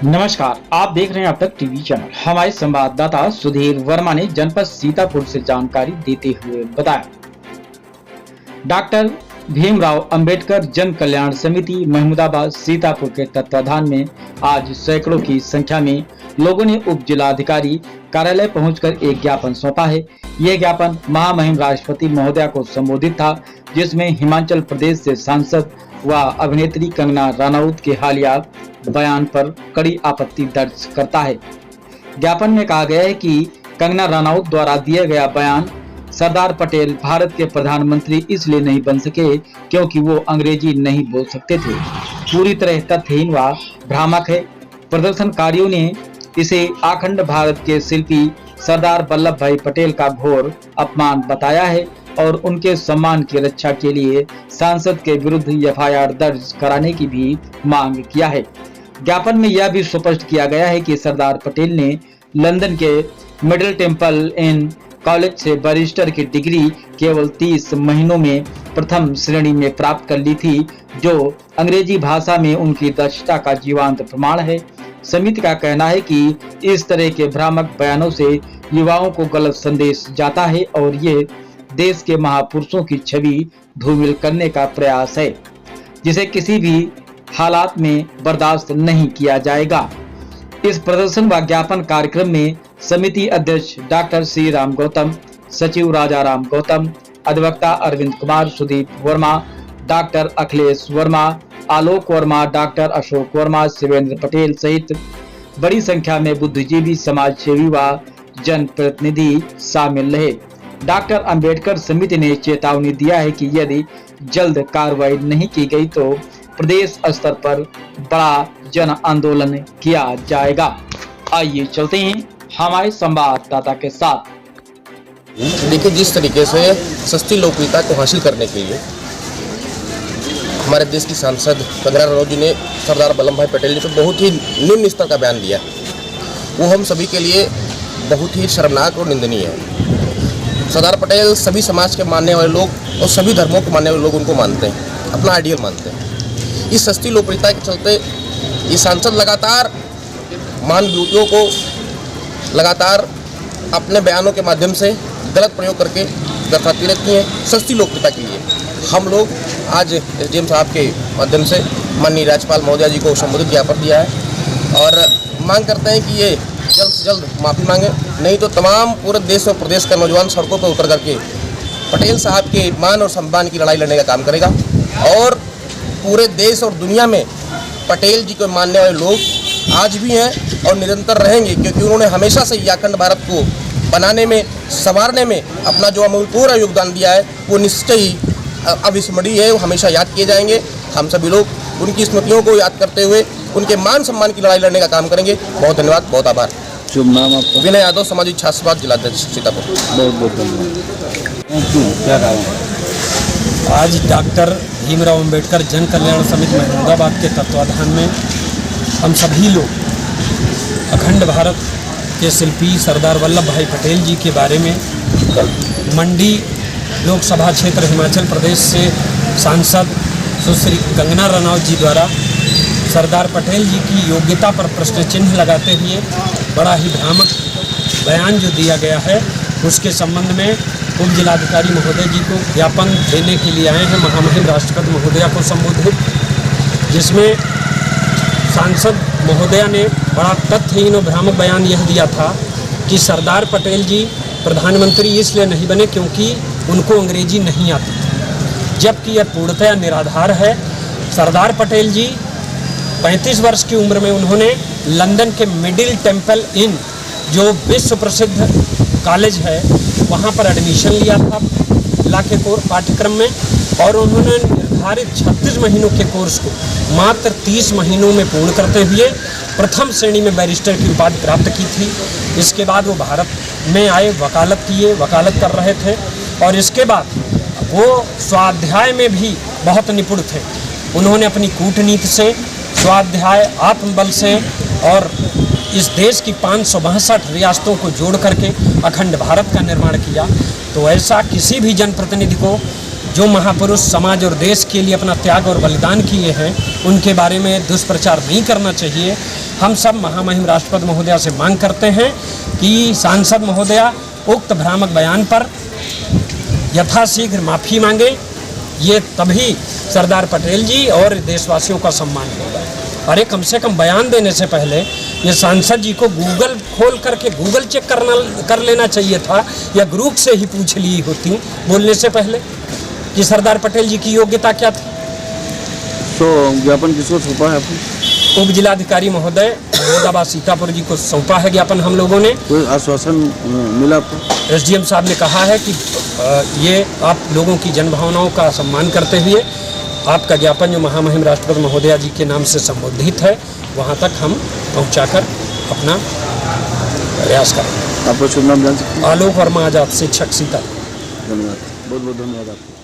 नमस्कार, आप देख रहे हैं अब तक टीवी चैनल। हमारे संवाददाता सुधीर वर्मा ने जनपद सीतापुर से जानकारी देते हुए बताया, डॉक्टर भीमराव अंबेडकर जन कल्याण समिति महमूदाबाद सीतापुर के तत्वाधान में आज सैकड़ों की संख्या में लोगों ने उप जिलाधिकारी कार्यालय पहुंचकर एक ज्ञापन सौंपा है। यह ज्ञापन महामहिम राष्ट्रपति महोदया को संबोधित था, जिसमें हिमाचल प्रदेश से सांसद व अभिनेत्री कंगना रनौत के हालिया बयान पर कड़ी आपत्ति दर्ज करता है। ज्ञापन में कहा गया है कि कंगना रनौत द्वारा दिया गया बयान सरदार पटेल भारत के प्रधानमंत्री इसलिए नहीं बन सके क्योंकि वो अंग्रेजी नहीं बोल सकते थे, पूरी तरह तथ्यहीन व भ्रामक है। प्रदर्शनकारियों ने इसे अखंड भारत के शिल्पी सरदार वल्लभ भाई पटेल का घोर अपमान बताया है और उनके सम्मान की रक्षा के लिए सांसद के विरुद्ध एफआईआर दर्ज कराने की भी मांग किया है। ज्ञापन में यह भी स्पष्ट किया गया है कि सरदार पटेल ने लंदन के मिडिल टेम्पल इन कॉलेज से बैरिस्टर की डिग्री केवल 30 महीनों में प्रथम श्रेणी में प्राप्त कर ली थी, जो अंग्रेजी भाषा में उनकी दक्षता का जीवंत प्रमाण है। समिति का कहना है कि इस तरह के भ्रामक बयानों से युवाओं को गलत संदेश जाता है और ये देश के महापुरुषों की छवि धूमिल करने का प्रयास है, जिसे किसी भी हालात में बर्दाश्त नहीं किया जाएगा। इस प्रदर्शन व ज्ञापन कार्यक्रम में समिति अध्यक्ष डॉक्टर श्री राम गौतम, सचिव राजा राम गौतम, अधिवक्ता अरविंद कुमार, सुदीप वर्मा, डॉक्टर अखिलेश वर्मा, आलोक वर्मा, डॉक्टर अशोक वर्मा, शिवेंद्र पटेल सहित बड़ी संख्या में बुद्धिजीवी, समाज सेवी व जनप्रतिनिधि शामिल रहे। डॉक्टर अंबेडकर समिति ने चेतावनी दिया है कि यदि जल्द कार्रवाई नहीं की गई तो प्रदेश स्तर पर बड़ा जन आंदोलन किया जाएगा। आइए चलते हैं हमारे संवाददाता के साथ। देखिए, जिस तरीके से सस्ती लोकप्रियता को हासिल करने के लिए हमारे देश की सांसद कंगना रनौत जी ने सरदार वल्लभ भाई पटेल जी पर बहुत ही निम्न स्तर का बयान दिया, वो हम सभी के लिए बहुत ही शर्मनाक और निंदनीय है। सरदार पटेल सभी समाज के मानने वाले लोग और सभी धर्मों को मानने वाले लोग उनको मानते हैं, अपना आइडियल मानते हैं। इस सस्ती लोकप्रियता के चलते ये सांसद लगातार महान विभूतियों को लगातार अपने बयानों के माध्यम से गलत प्रयोग करके दर्शाती रहती हैं सस्ती लोकप्रियता के लिए। हम लोग आज एसडीएम साहब के माध्यम से माननीय राज्यपाल महोदया जी को संबोधित ज्ञापन दिया है और मांग करते हैं कि ये जल्द से जल्द माफ़ी मांगे, नहीं तो तमाम पूरे देश और प्रदेश का नौजवान सड़कों पर उतर करके पटेल साहब के मान और सम्मान की लड़ाई लड़ने का काम करेगा। और पूरे देश और दुनिया में पटेल जी को मानने वाले लोग आज भी हैं और निरंतर रहेंगे, क्योंकि उन्होंने हमेशा से अखंड भारत को बनाने में, संवारने में अपना जो अमूल्य योगदान दिया है वो निश्चय ही अविस्मरणीय है, वो हमेशा याद किए जाएंगे। हम सभी लोग उनकी स्मृतियों को याद करते हुए उनके मान सम्मान की लड़ाई लड़ने का काम करेंगे। बहुत धन्यवाद, बहुत आभार। शुभ नाम आपका? विनय यादव, सामाजिक छात्रवाद जिलाध्यक्ष सीतापुर। बहुत बहुत धन्यवाद। क्या कारण? आज डॉक्टर भीमराव अंबेडकर जन कल्याण समिति महमूदाबाद के तत्वाधान में हम सभी लोग अखंड भारत के शिल्पी सरदार वल्लभ भाई पटेल जी के बारे में मंडी लोकसभा क्षेत्र हिमाचल प्रदेश से सांसद सुश्री कंगना रनौत जी द्वारा सरदार पटेल जी की योग्यता पर प्रश्न चिन्ह लगाते हुए बड़ा ही भ्रामक बयान जो दिया गया है, उसके संबंध में उप जिलाधिकारी महोदय जी को ज्ञापन देने के लिए आए हैं महामहिम राष्ट्रपति महोदया को संबोधित, जिसमें सांसद महोदया ने बड़ा तथ्यहीन और भ्रामक बयान यह दिया था कि सरदार पटेल जी प्रधानमंत्री इसलिए नहीं बने क्योंकि उनको अंग्रेजी नहीं आती थी, जबकि यह पूर्णतया निराधार है। सरदार पटेल जी 35 वर्ष की उम्र में उन्होंने लंदन के मिडिल टेम्पल इन जो विश्व प्रसिद्ध कॉलेज है वहाँ पर एडमिशन लिया था ला के पाठ्यक्रम में, और उन्होंने निर्धारित 36 महीनों के कोर्स को मात्र 30 महीनों में पूर्ण करते हुए प्रथम श्रेणी में बैरिस्टर की उपाधि प्राप्त की थी। इसके बाद वो भारत में आए, वकालत कर रहे थे और इसके बाद वो स्वाध्याय में भी बहुत निपुण थे। उन्होंने अपनी कूटनीति से, स्वाध्याय, आत्मबल से और इस देश की 562 रियासतों को जोड़ करके अखंड भारत का निर्माण किया। तो ऐसा किसी भी जनप्रतिनिधि को जो महापुरुष समाज और देश के लिए अपना त्याग और बलिदान किए हैं, उनके बारे में दुष्प्रचार नहीं करना चाहिए। हम सब महामहिम राष्ट्रपति महोदया से मांग करते हैं कि सांसद महोदया उक्त भ्रामक बयान पर यथाशीघ्र माफ़ी मांगे। ये तभी सरदार पटेल जी और देशवासियों का सम्मान होगा। अरे कम से कम बयान देने से पहले ये सांसद जी को गूगल खोल करके गूगल चेक कर लेना चाहिए था, या ग्रुप से ही पूछ ली होती बोलने से पहले कि सरदार पटेल जी की योग्यता क्या थी। तो ज्ञापन किसको सौंपा है आपने? उप जिलाधिकारी महोदय महमूदाबाद सीतापुर जी को सौंपा है ज्ञापन हम लोगों ने। कोई आश्वासन मिला आपको? एसडीएम साहब ने कहा है कि ये आप लोगों की जनभावनाओं का सम्मान करते हुए आपका ज्ञापन जो महामहिम राष्ट्रपति महोदया जी के नाम से संबोधित है, वहाँ तक हम पहुँचाकर अपना प्रयास करेंगे। आपका शुभ नाम जान सकते हैं? आलोक वर्मा, आजाद शिक्षक सीता। धन्यवाद, बहुत बहुत धन्यवाद आपको।